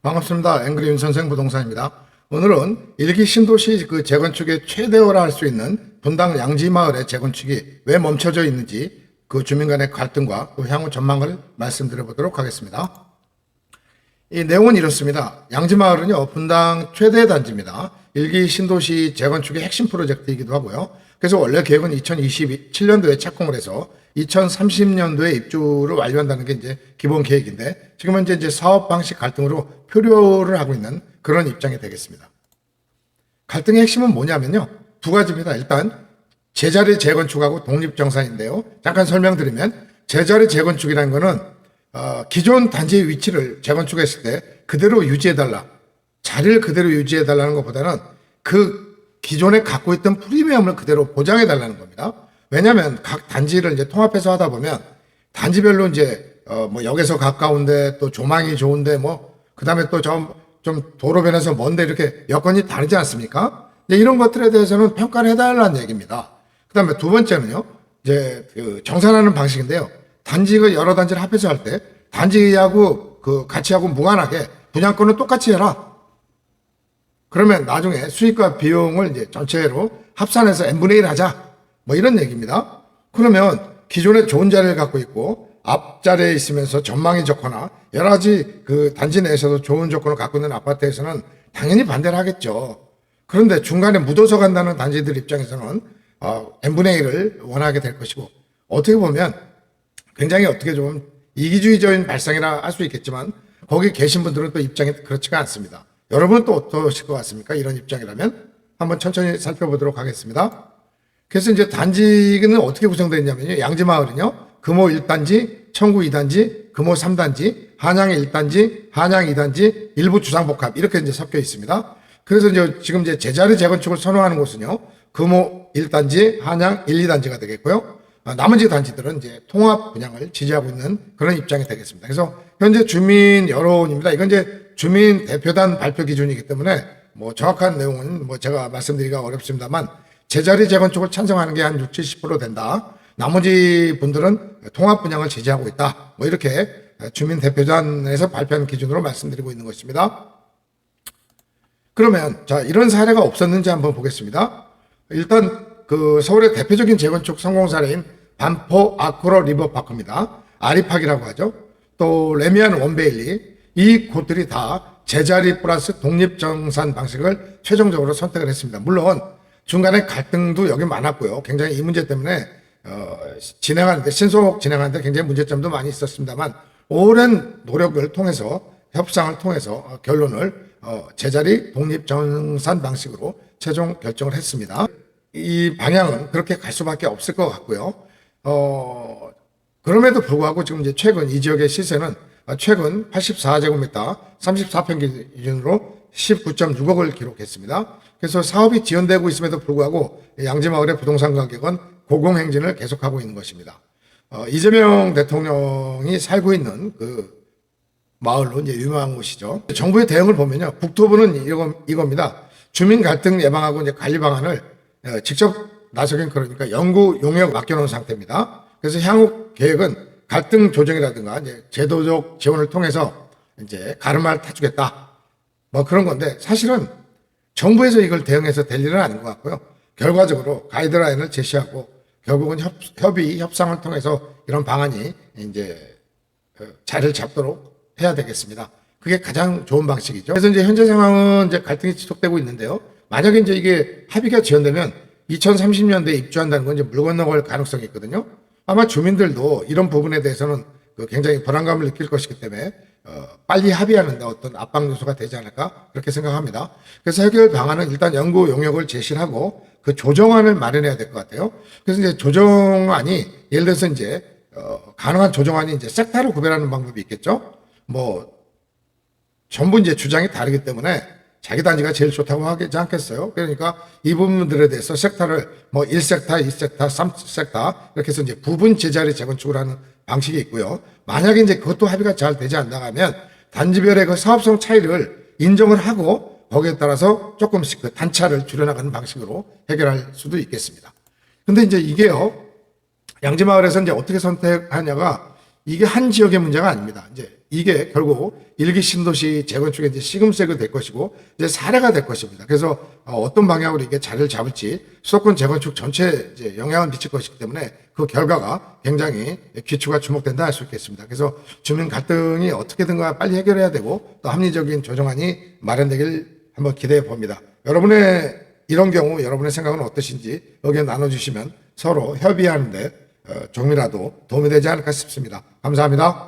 반갑습니다. 앵그리 윤선생 부동산입니다. 오늘은 일기 신도시 재건축의 최대어라 할 수 있는 분당 양지마을의 재건축이 왜 멈춰져 있는지 그 주민 간의 갈등과 또 향후 전망을 말씀드려 보도록 하겠습니다. 이 내용은 이렇습니다. 양지마을은요, 분당 최대 단지입니다. 일기 신도시 재건축의 핵심 프로젝트이기도 하고요. 그래서 원래 계획은 2027년도에 착공을 해서 2030년도에 입주를 완료한다는 게 이제 기본 계획인데, 지금 현재 이제 사업 방식 갈등으로 표류를 하고 있는 그런 입장이 되겠습니다. 갈등의 핵심은 뭐냐면요, 두 가지입니다. 일단 제자리 재건축하고 독립정산인데요. 잠깐 설명드리면, 제자리 재건축이라는 거는 기존 단지의 위치를 재건축했을 때 그대로 유지해달라, 자리를 그대로 유지해달라는 것보다는 그 기존에 갖고 있던 프리미엄을 그대로 보장해달라는 겁니다. 왜냐하면 각 단지를 이제 통합해서 하다 보면 단지별로 이제 뭐 역에서 가까운데 또 조망이 좋은데 뭐 그다음에 또 좀 도로변에서 먼데 이렇게 여건이 다르지 않습니까? 이제 이런 것들에 대해서는 평가를 해달라는 얘기입니다. 그다음에 두 번째는요, 이제 정산하는 방식인데요. 단지가 여러 단지를 합해서 할 때 단지하고 그 가치하고 무관하게 분양권은 똑같이 해라. 그러면 나중에 수익과 비용을 이제 전체로 합산해서 n분의 1 하자. 뭐 이런 얘기입니다. 그러면 기존에 좋은 자리를 갖고 있고 앞자리에 있으면서 전망이 좋거나 여러 가지 그 단지 내에서도 좋은 조건을 갖고 있는 아파트에서는 당연히 반대를 하겠죠. 그런데 중간에 묻어서 간다는 단지들 입장에서는 n분의 1을 원하게 될 것이고, 어떻게 보면 굉장히 어떻게 좀 이기주의적인 발상이라 할 수 있겠지만 거기 계신 분들은 또 입장이 그렇지가 않습니다. 여러분은 또 어떠실 것 같습니까? 이런 입장이라면 한번 천천히 살펴보도록 하겠습니다. 그래서 이제 단지는 어떻게 구성되어 있냐면요, 양지마을은요, 금호 1단지, 청구 2단지, 금호 3단지, 한양 1단지, 한양 2단지, 일부 주상복합 이렇게 이제 섞여 있습니다. 그래서 이제 지금 이제 제자리 재건축을 선호하는 곳은요, 금호 1단지, 한양 1, 2단지가 되겠고요. 나머지 단지들은 이제 통합 분양을 지지하고 있는 그런 입장이 되겠습니다. 그래서 현재 주민 여론입니다. 이건 이제 주민 대표단 발표 기준이기 때문에 뭐 정확한 내용은 뭐 제가 말씀드리기가 어렵습니다만, 제자리 재건축을 찬성하는 게 한 60, 70% 된다. 나머지 분들은 통합 분양을 지지하고 있다. 뭐 이렇게 주민 대표단에서 발표한 기준으로 말씀드리고 있는 것입니다. 그러면 자, 이런 사례가 없었는지 한번 보겠습니다. 일단 그 서울의 대표적인 재건축 성공 사례인 반포 아쿠러 리버파크입니다. 아리팍이라고 하죠. 또 레미안 원베일리, 이 곳들이 다 제자리 플러스 독립정산 방식을 최종적으로 선택을 했습니다. 물론 중간에 갈등도 여기 많았고요. 굉장히 이 문제 때문에 신속 진행하는데 굉장히 문제점도 많이 있었습니다만, 오랜 노력을 통해서, 협상을 통해서 결론을 제자리 독립정산 방식으로 최종 결정을 했습니다. 이 방향은 그렇게 갈 수밖에 없을 것 같고요. 그럼에도 불구하고 지금 이제 최근 이 지역의 시세는 최근 84제곱미터 34평 기준으로 19.6억을 기록했습니다. 그래서 사업이 지연되고 있음에도 불구하고 양지마을의 부동산 가격은 고공행진을 계속하고 있는 것입니다. 이재명 대통령이 살고 있는 그 마을로 이제 유명한 곳이죠. 정부의 대응을 보면요, 국토부는 이겁니다. 주민 갈등 예방하고 이제 관리 방안을 직접 나서긴, 그러니까 연구 용역 맡겨놓은 상태입니다. 그래서 향후 계획은 갈등 조정이라든가 이제 제도적 지원을 통해서 이제 가르마를 타주겠다. 뭐 그런 건데, 사실은 정부에서 이걸 대응해서 될 일은 아닌 것 같고요. 결과적으로 가이드라인을 제시하고 결국은 협상을 통해서 이런 방안이 이제 자리를 잡도록 해야 되겠습니다. 그게 가장 좋은 방식이죠. 그래서 이제 현재 상황은 이제 갈등이 지속되고 있는데요. 만약에 이제 이게 합의가 지연되면 2030년대에 입주한다는 건 이제 물 건너갈 가능성이 있거든요. 아마 주민들도 이런 부분에 대해서는 굉장히 불안감을 느낄 것이기 때문에 빨리 합의하는 데 어떤 압박 요소가 되지 않을까 그렇게 생각합니다. 그래서 해결 방안은 일단 연구 용역을 제시를 하고 그 조정안을 마련해야 될 것 같아요. 그래서 이제 조정안이 예를 들어서 이제 가능한 조정안이 이제 섹터로 구별하는 방법이 있겠죠. 뭐 전부 이제 주장이 다르기 때문에 자기 단지가 제일 좋다고 하지 않겠어요? 그러니까 이 부분들에 대해서 섹터를 뭐 1섹터, 2섹터, 3섹터 이렇게 해서 이제 부분 제자리 재건축을 하는 방식이 있고요. 만약에 이제 그것도 합의가 잘 되지 않나가면 단지별의 그 사업성 차이를 인정을 하고 거기에 따라서 조금씩 그 단차를 줄여나가는 방식으로 해결할 수도 있겠습니다. 근데 이제 이게요, 양지마을에서 이제 어떻게 선택하냐가 이게 한 지역의 문제가 아닙니다. 이제 이게 결국 일기 신도시 재건축의 이제 시금석이 될 것이고 이제 사례가 될 것입니다. 그래서 어떤 방향으로 이게 자리를 잡을지 수도권 재건축 전체에 이제 영향을 미칠 것이기 때문에 그 결과가 굉장히 귀추가 주목된다 할 수 있겠습니다. 그래서 주민 갈등이 어떻게든가 빨리 해결해야 되고 또 합리적인 조정안이 마련되길 한번 기대해 봅니다. 여러분의 이런 경우 여러분의 생각은 어떠신지 의견 나눠주시면 서로 협의하는데 조금이라도 도움이 되지 않을까 싶습니다. 감사합니다.